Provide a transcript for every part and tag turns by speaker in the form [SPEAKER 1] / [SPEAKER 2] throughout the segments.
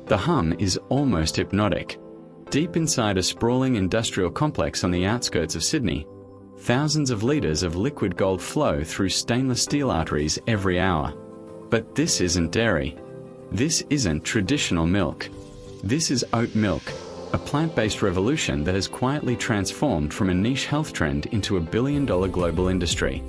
[SPEAKER 1] The hum is almost hypnotic. Deep inside a sprawling industrial complex on the outskirts of Sydney, thousands of litres of liquid gold flow through stainless steel arteries every hour. But this isn't dairy. This isn't traditional milk. This is oat milk, a plant-based revolution that has quietly transformed from a niche health trend into a billion-dollar global industry.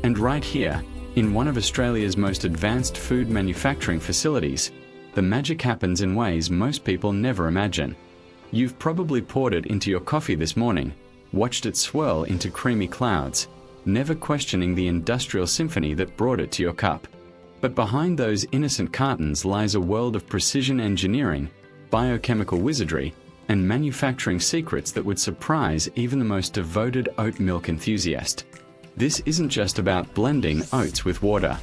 [SPEAKER 1] And right here, in one of Australia's most advanced food manufacturing facilities, the magic happens in ways most people never imagine. You've probably poured it into your coffee this morning, watched it swirl into creamy clouds, never questioning the industrial symphony that brought it to your cup. But behind those innocent cartons lies a world of precision engineering, biochemical wizardry, and manufacturing secrets that would surprise even the most devoted oat milk enthusiast. This isn't just about blending oats with water.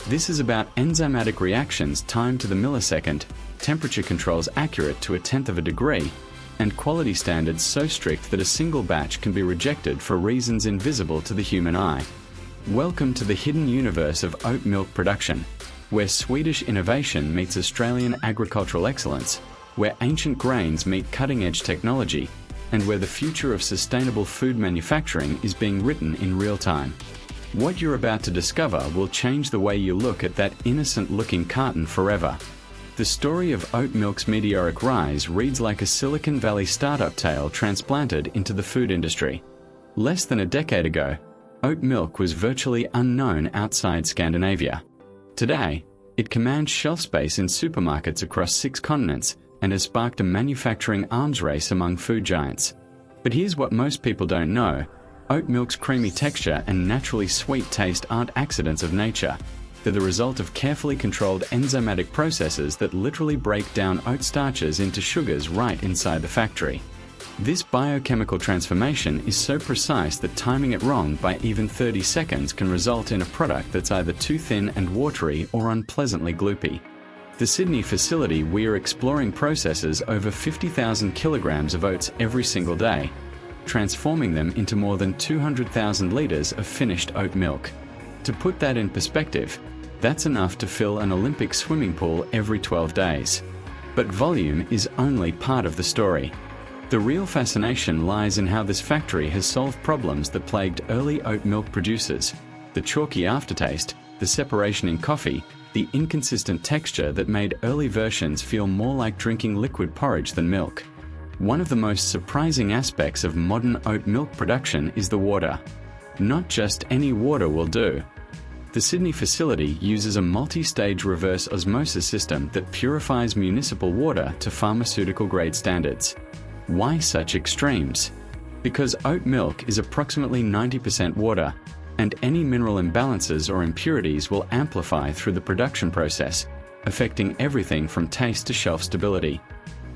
[SPEAKER 1] This is about enzymatic reactions timed to the millisecond, temperature controls accurate to 1/10 of a degree, and quality standards so strict that a single batch can be rejected for reasons invisible to the human eye. Welcome to the hidden universe of oat milk production, where Swedish innovation meets Australian agricultural excellence, where ancient grains meet cutting-edge technology, and where the future of sustainable food manufacturing is being written in real time. What you're about to discover will change the way you look at that innocent-looking carton forever. The story of oat milk's meteoric rise reads like a Silicon Valley startup tale transplanted into the food industry. Less than a decade ago, oat milk was virtually unknown outside Scandinavia. Today, it commands shelf space in supermarkets across 6 continents and has sparked a manufacturing arms race among food giants. But here's what most people don't know. Oat milk's creamy texture and naturally sweet taste aren't accidents of nature. They're the result of carefully controlled enzymatic processes that literally break down oat starches into sugars right inside the factory. This biochemical transformation is so precise that timing it wrong by even 30 seconds can result in a product that's either too thin and watery or unpleasantly gloopy. The Sydney facility we're exploring processes over 50,000 kilograms of oats every single day, transforming them into more than 200,000 litres of finished oat milk. To put that in perspective, that's enough to fill an Olympic swimming pool every 12 days. But volume is only part of the story. The real fascination lies in how this factory has solved problems that plagued early oat milk producers: the chalky aftertaste, the separation in coffee, the inconsistent texture that made early versions feel more like drinking liquid porridge than milk. One of the most surprising aspects of modern oat milk production is the water. Not just any water will do. The Sydney facility uses a multi-stage reverse osmosis system that purifies municipal water to pharmaceutical-grade standards. Why such extremes? Because oat milk is approximately 90% water, and any mineral imbalances or impurities will amplify through the production process, affecting everything from taste to shelf stability.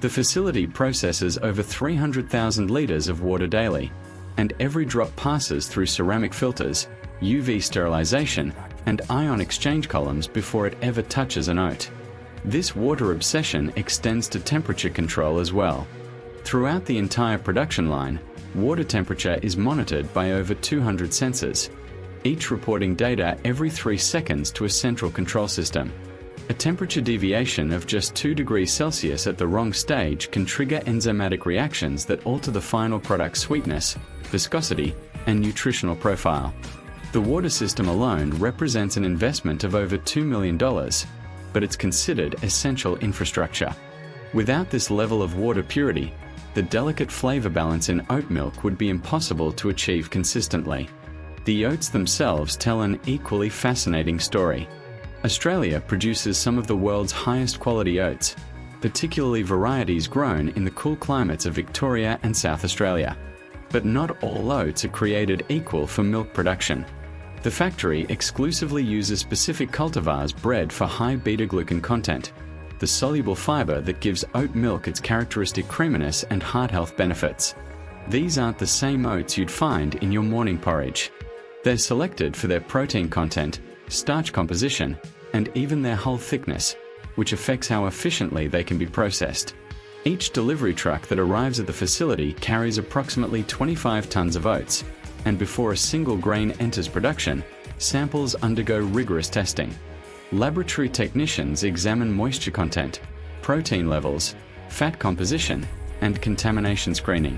[SPEAKER 1] The facility processes over 300,000 litres of water daily, and every drop passes through ceramic filters, UV sterilization, and ion exchange columns before it ever touches an oat. This water obsession extends to temperature control as well. Throughout the entire production line, water temperature is monitored by over 200 sensors, each reporting data every 3 seconds to a central control system. A temperature deviation of just 2 degrees Celsius at the wrong stage can trigger enzymatic reactions that alter the final product's sweetness, viscosity, and nutritional profile. The water system alone represents an investment of over $2 million, but it's considered essential infrastructure. Without this level of water purity, the delicate flavor balance in oat milk would be impossible to achieve consistently. The oats themselves tell an equally fascinating story. Australia produces some of the world's highest quality oats, particularly varieties grown in the cool climates of Victoria and South Australia. But not all oats are created equal for milk production. The factory exclusively uses specific cultivars bred for high beta-glucan content, the soluble fiber that gives oat milk its characteristic creaminess and heart health benefits. These aren't the same oats you'd find in your morning porridge. They're selected for their protein content, starch composition, and even their hull thickness, which affects how efficiently they can be processed. Each delivery truck that arrives at the facility carries approximately 25 tons of oats, and before a single grain enters production, samples undergo rigorous testing. Laboratory technicians examine moisture content, protein levels, fat composition, and contamination screening.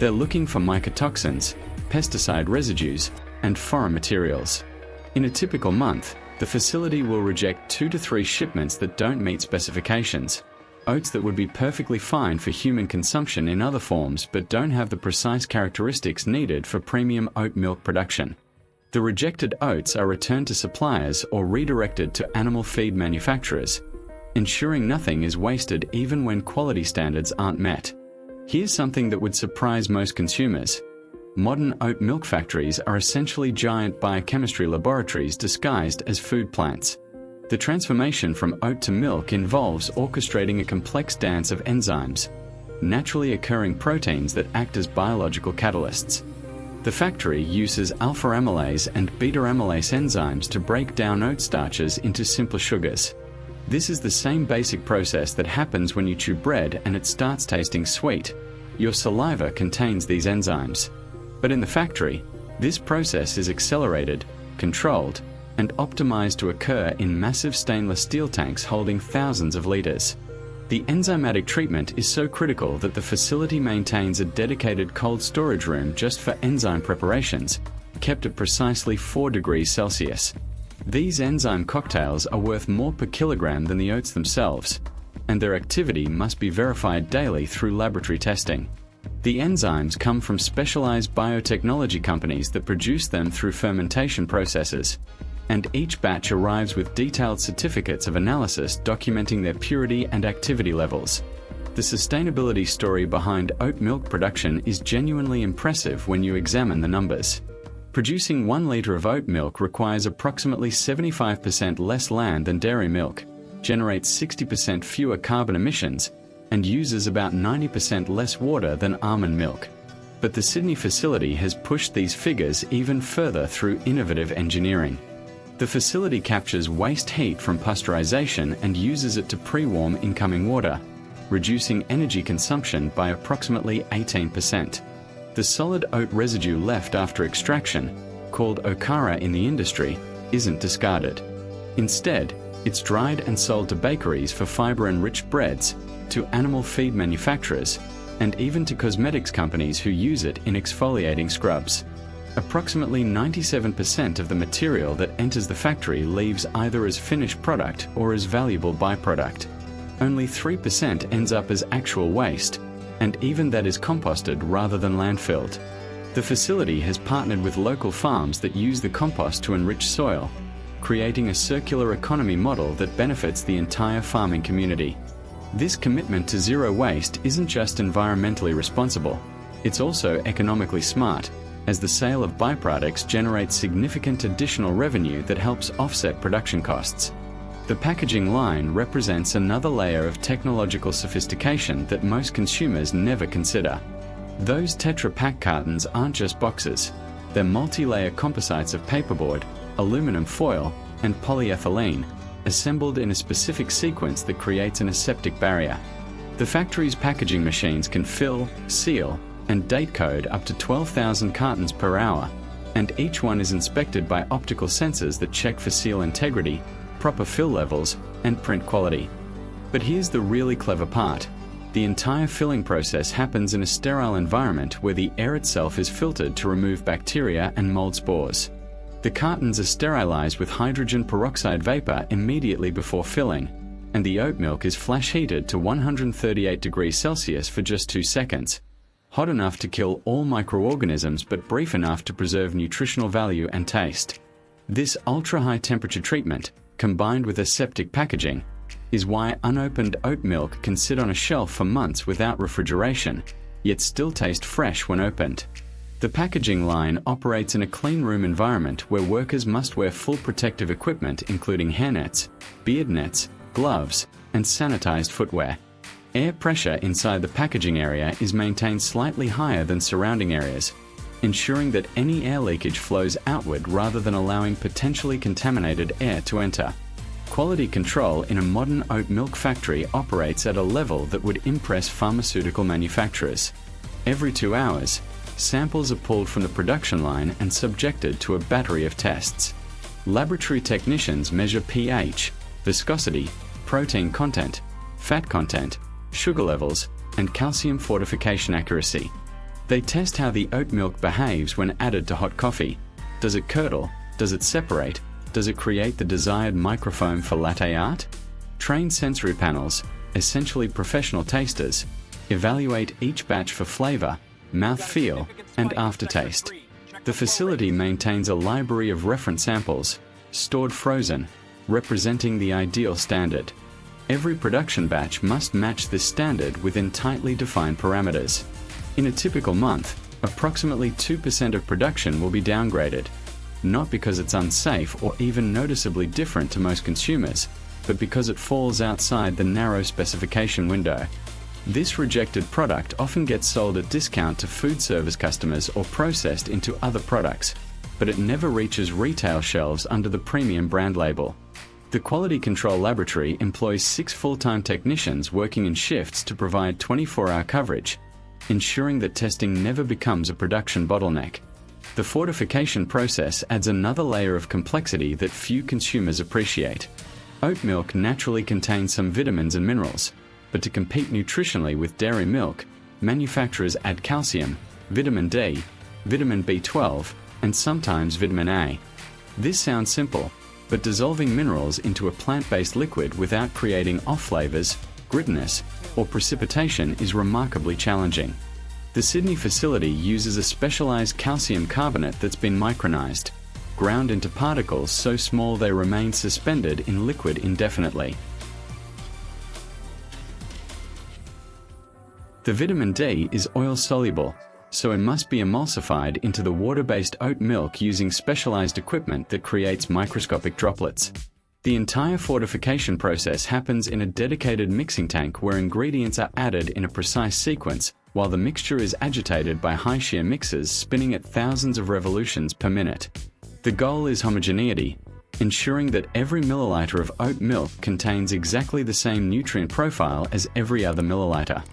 [SPEAKER 1] They're looking for mycotoxins, pesticide residues, and foreign materials. In a typical month, the facility will reject 2 to 3 shipments that don't meet specifications. Oats that would be perfectly fine for human consumption in other forms but don't have the precise characteristics needed for premium oat milk production. The rejected oats are returned to suppliers or redirected to animal feed manufacturers, ensuring nothing is wasted even when quality standards aren't met. Here's something that would surprise most consumers. Modern oat milk factories are essentially giant biochemistry laboratories disguised as food plants. The transformation from oat to milk involves orchestrating a complex dance of enzymes, naturally occurring proteins that act as biological catalysts. The factory uses alpha amylase and beta amylase enzymes to break down oat starches into simpler sugars. This is the same basic process that happens when you chew bread and it starts tasting sweet. Your saliva contains these enzymes. But in the factory, this process is accelerated, controlled, and optimized to occur in massive stainless steel tanks holding thousands of liters. The enzymatic treatment is so critical that the facility maintains a dedicated cold storage room just for enzyme preparations, kept at precisely 4 degrees Celsius. These enzyme cocktails are worth more per kilogram than the oats themselves, and their activity must be verified daily through laboratory testing. The enzymes come from specialized biotechnology companies that produce them through fermentation processes, and each batch arrives with detailed certificates of analysis documenting their purity and activity levels. The sustainability story behind oat milk production is genuinely impressive when you examine the numbers. Producing 1 liter of oat milk requires approximately 75% less land than dairy milk, generates 60% fewer carbon emissions, and uses about 90% less water than almond milk. But the Sydney facility has pushed these figures even further through innovative engineering. The facility captures waste heat from pasteurization and uses it to pre-warm incoming water, reducing energy consumption by approximately 18%. The solid oat residue left after extraction, called okara in the industry, isn't discarded. Instead, it's dried and sold to bakeries for fiber-enriched breads, to animal feed manufacturers, and even to cosmetics companies who use it in exfoliating scrubs. Approximately 97% of the material that enters the factory leaves either as finished product or as valuable byproduct. Only 3% ends up as actual waste, and even that is composted rather than landfilled. The facility has partnered with local farms that use the compost to enrich soil, creating a circular economy model that benefits the entire farming community. This commitment to zero waste isn't just environmentally responsible, it's also economically smart, as the sale of byproducts generates significant additional revenue that helps offset production costs. The packaging line represents another layer of technological sophistication that most consumers never consider. Those Tetra Pak cartons aren't just boxes, they're multi-layer composites of paperboard, aluminum foil, and polyethylene, assembled in a specific sequence that creates an aseptic barrier. The factory's packaging machines can fill, seal, and date code up to 12,000 cartons per hour, and each one is inspected by optical sensors that check for seal integrity, proper fill levels, and print quality. But here's the really clever part. The entire filling process happens in a sterile environment where the air itself is filtered to remove bacteria and mold spores. The cartons are sterilized with hydrogen peroxide vapor immediately before filling, and the oat milk is flash heated to 138 degrees Celsius for just 2 seconds. Hot enough to kill all microorganisms but brief enough to preserve nutritional value and taste. This ultra-high temperature treatment, combined with aseptic packaging, is why unopened oat milk can sit on a shelf for months without refrigeration, yet still taste fresh when opened. The packaging line operates in a clean room environment where workers must wear full protective equipment including hairnets, beard nets, gloves, and sanitized footwear. Air pressure inside the packaging area is maintained slightly higher than surrounding areas, ensuring that any air leakage flows outward rather than allowing potentially contaminated air to enter. Quality control in a modern oat milk factory operates at a level that would impress pharmaceutical manufacturers. Every 2 hours, samples are pulled from the production line and subjected to a battery of tests. Laboratory technicians measure pH, viscosity, protein content, fat content, sugar levels, and calcium fortification accuracy. They test how the oat milk behaves when added to hot coffee. Does it curdle? Does it separate? Does it create the desired microfoam for latte art? Trained sensory panels, essentially professional tasters, evaluate each batch for flavor, mouthfeel, and aftertaste. The facility maintains a library of reference samples, stored frozen, representing the ideal standard. Every production batch must match this standard within tightly defined parameters. In a typical month, approximately 2% of production will be downgraded, not because it's unsafe or even noticeably different to most consumers, but because it falls outside the narrow specification window. This rejected product often gets sold at discount to food service customers or processed into other products, but it never reaches retail shelves under the premium brand label. The Quality Control Laboratory employs 6 full-time technicians working in shifts to provide 24-hour coverage, ensuring that testing never becomes a production bottleneck. The fortification process adds another layer of complexity that few consumers appreciate. Oat milk naturally contains some vitamins and minerals, but to compete nutritionally with dairy milk, manufacturers add calcium, vitamin D, vitamin B12, and sometimes vitamin A. This sounds simple, but dissolving minerals into a plant-based liquid without creating off flavors, grittiness, or precipitation is remarkably challenging. The Sydney facility uses a specialized calcium carbonate that's been micronized, ground into particles so small they remain suspended in liquid indefinitely. The vitamin D is oil-soluble, so it must be emulsified into the water-based oat milk using specialized equipment that creates microscopic droplets. The entire fortification process happens in a dedicated mixing tank where ingredients are added in a precise sequence, while the mixture is agitated by high-shear mixers spinning at thousands of revolutions per minute. The goal is homogeneity, ensuring that every milliliter of oat milk contains exactly the same nutrient profile as every other milliliter.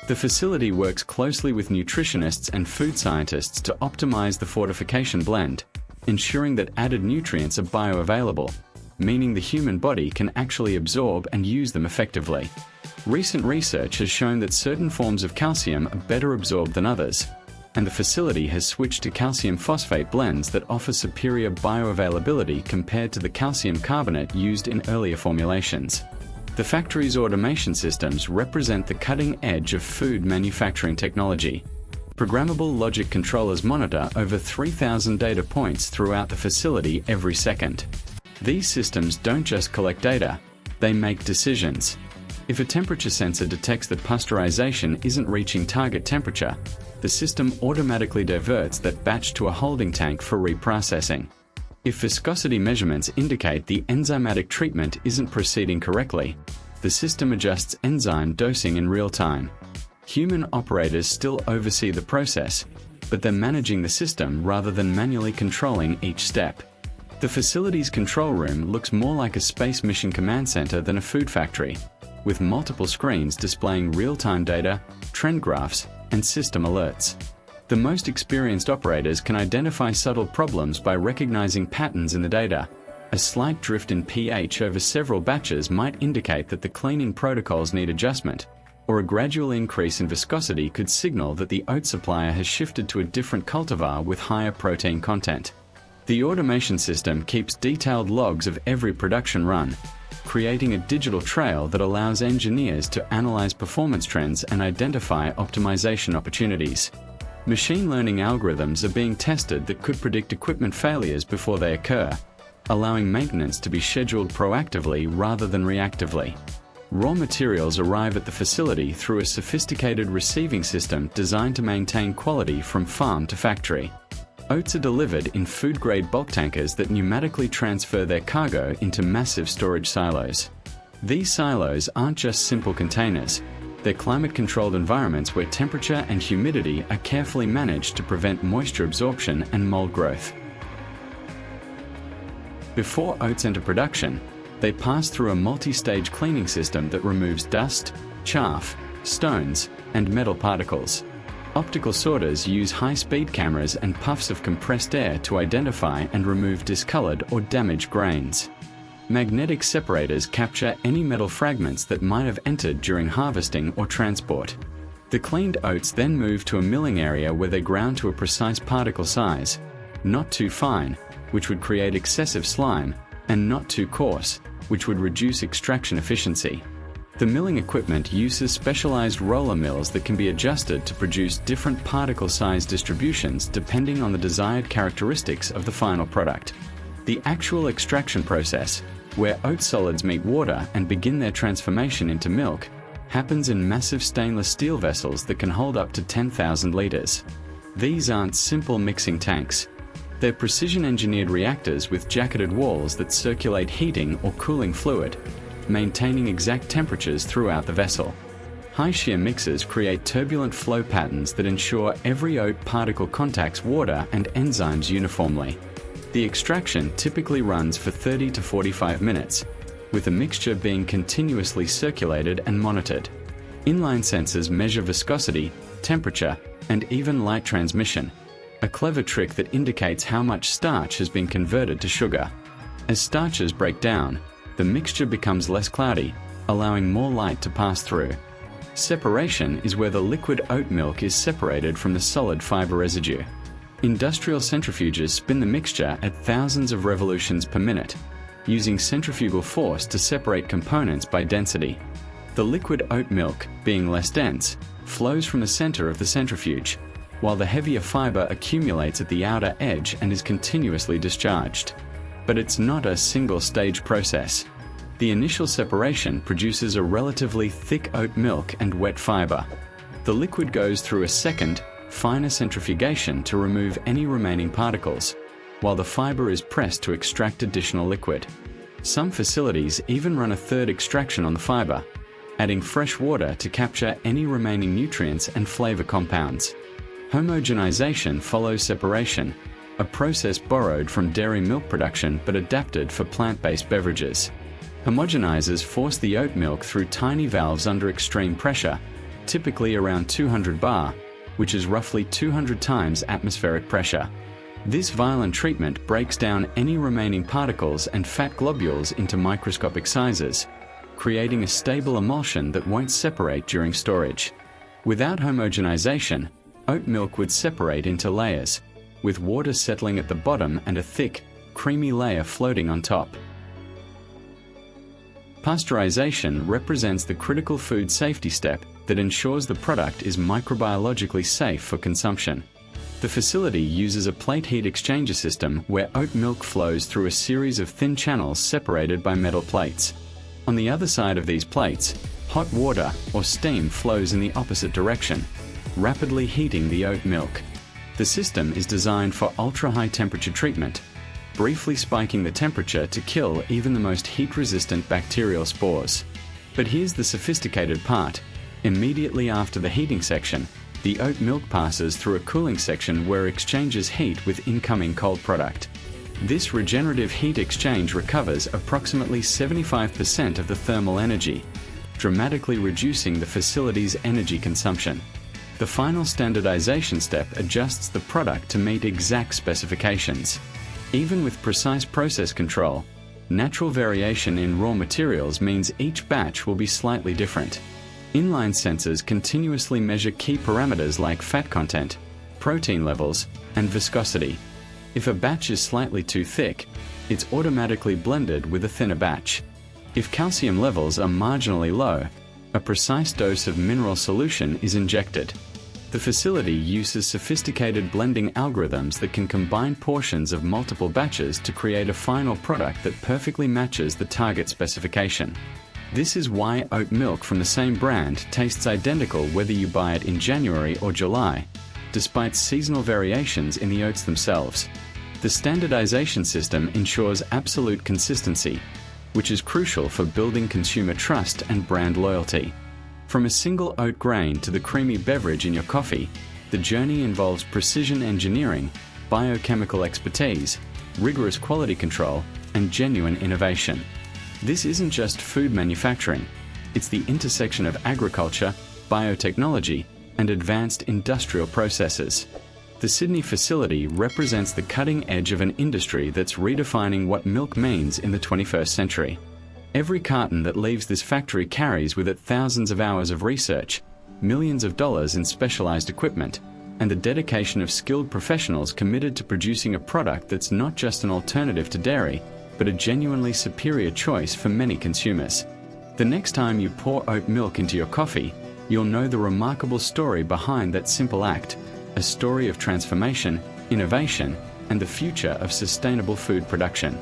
[SPEAKER 1] The facility works closely with nutritionists and food scientists to optimize the fortification blend, ensuring that added nutrients are bioavailable, meaning the human body can actually absorb and use them effectively. Recent research has shown that certain forms of calcium are better absorbed than others, and the facility has switched to calcium phosphate blends that offer superior bioavailability compared to the calcium carbonate used in earlier formulations. The factory's automation systems represent the cutting edge of food manufacturing technology. Programmable logic controllers monitor over 3,000 data points throughout the facility every second. These systems don't just collect data, they make decisions. If a temperature sensor detects that pasteurization isn't reaching target temperature, the system automatically diverts that batch to a holding tank for reprocessing. If viscosity measurements indicate the enzymatic treatment isn't proceeding correctly, the system adjusts enzyme dosing in real time. Human operators still oversee the process, but they're managing the system rather than manually controlling each step. The facility's control room looks more like a space mission command center than a food factory, with multiple screens displaying real-time data, trend graphs, and system alerts. The most experienced operators can identify subtle problems by recognizing patterns in the data. A slight drift in pH over several batches might indicate that the cleaning protocols need adjustment, or a gradual increase in viscosity could signal that the oat supplier has shifted to a different cultivar with higher protein content. The automation system keeps detailed logs of every production run, creating a digital trail that allows engineers to analyze performance trends and identify optimization opportunities. Machine learning algorithms are being tested that could predict equipment failures before they occur, allowing maintenance to be scheduled proactively rather than reactively. Raw materials arrive at the facility through a sophisticated receiving system designed to maintain quality from farm to factory. Oats are delivered in food-grade bulk tankers that pneumatically transfer their cargo into massive storage silos. These silos aren't just simple containers. They're climate-controlled environments where temperature and humidity are carefully managed to prevent moisture absorption and mold growth. Before oats enter production, they pass through a multi-stage cleaning system that removes dust, chaff, stones, and metal particles. Optical sorters use high-speed cameras and puffs of compressed air to identify and remove discolored or damaged grains. Magnetic separators capture any metal fragments that might have entered during harvesting or transport. The cleaned oats then move to a milling area where they ground to a precise particle size, not too fine, which would create excessive slime, and not too coarse, which would reduce extraction efficiency. The milling equipment uses specialized roller mills that can be adjusted to produce different particle size distributions depending on the desired characteristics of the final product. The actual extraction process, where oat solids meet water and begin their transformation into milk, happens in massive stainless steel vessels that can hold up to 10,000 liters. These aren't simple mixing tanks. They're precision-engineered reactors with jacketed walls that circulate heating or cooling fluid, maintaining exact temperatures throughout the vessel. High-shear mixers create turbulent flow patterns that ensure every oat particle contacts water and enzymes uniformly. The extraction typically runs for 30 to 45 minutes, with the mixture being continuously circulated and monitored. Inline sensors measure viscosity, temperature, and even light transmission, a clever trick that indicates how much starch has been converted to sugar. As starches break down, the mixture becomes less cloudy, allowing more light to pass through. Separation is where the liquid oat milk is separated from the solid fiber residue. Industrial centrifuges spin the mixture at thousands of revolutions per minute, using centrifugal force to separate components by density. The liquid oat milk, being less dense, flows from the center of the centrifuge, while the heavier fiber accumulates at the outer edge and is continuously discharged. But it's not a single-stage process. The initial separation produces a relatively thick oat milk and wet fiber. The liquid goes through a second, finer centrifugation to remove any remaining particles, while the fiber is pressed to extract additional liquid. Some facilities even run a third extraction on the fiber, adding fresh water to capture any remaining nutrients and flavor compounds. Homogenization follows separation, a process borrowed from dairy milk production but adapted for plant-based beverages. Homogenizers force the oat milk through tiny valves under extreme pressure, typically around 200 bar, which is roughly 200 times atmospheric pressure. This violent treatment breaks down any remaining particles and fat globules into microscopic sizes, creating a stable emulsion that won't separate during storage. Without homogenization, oat milk would separate into layers, with water settling at the bottom and a thick, creamy layer floating on top. Pasteurization represents the critical food safety step that ensures the product is microbiologically safe for consumption. The facility uses a plate heat exchanger system where oat milk flows through a series of thin channels separated by metal plates. On the other side of these plates, hot water or steam flows in the opposite direction, rapidly heating the oat milk. The system is designed for ultra-high temperature treatment, briefly spiking the temperature to kill even the most heat-resistant bacterial spores. But here's the sophisticated part. Immediately after the heating section, the oat milk passes through a cooling section where it exchanges heat with incoming cold product. This regenerative heat exchange recovers approximately 75% of the thermal energy, dramatically reducing the facility's energy consumption. The final standardization step adjusts the product to meet exact specifications. Even with precise process control, natural variation in raw materials means each batch will be slightly different. Inline sensors continuously measure key parameters like fat content, protein levels, and viscosity. If a batch is slightly too thick, it's automatically blended with a thinner batch. If calcium levels are marginally low, a precise dose of mineral solution is injected. The facility uses sophisticated blending algorithms that can combine portions of multiple batches to create a final product that perfectly matches the target specification. This is why oat milk from the same brand tastes identical whether you buy it in January or July, despite seasonal variations in the oats themselves. The standardization system ensures absolute consistency, which is crucial for building consumer trust and brand loyalty. From a single oat grain to the creamy beverage in your coffee, the journey involves precision engineering, biochemical expertise, rigorous quality control, and genuine innovation. This isn't just food manufacturing, it's the intersection of agriculture, biotechnology, and advanced industrial processes. The Sydney facility represents the cutting edge of an industry that's redefining what milk means in the 21st century. Every carton that leaves this factory carries with it thousands of hours of research, millions of dollars in specialized equipment, and the dedication of skilled professionals committed to producing a product that's not just an alternative to dairy, but a genuinely superior choice for many consumers. The next time you pour oat milk into your coffee, you'll know the remarkable story behind that simple act, a story of transformation, innovation, and the future of sustainable food production.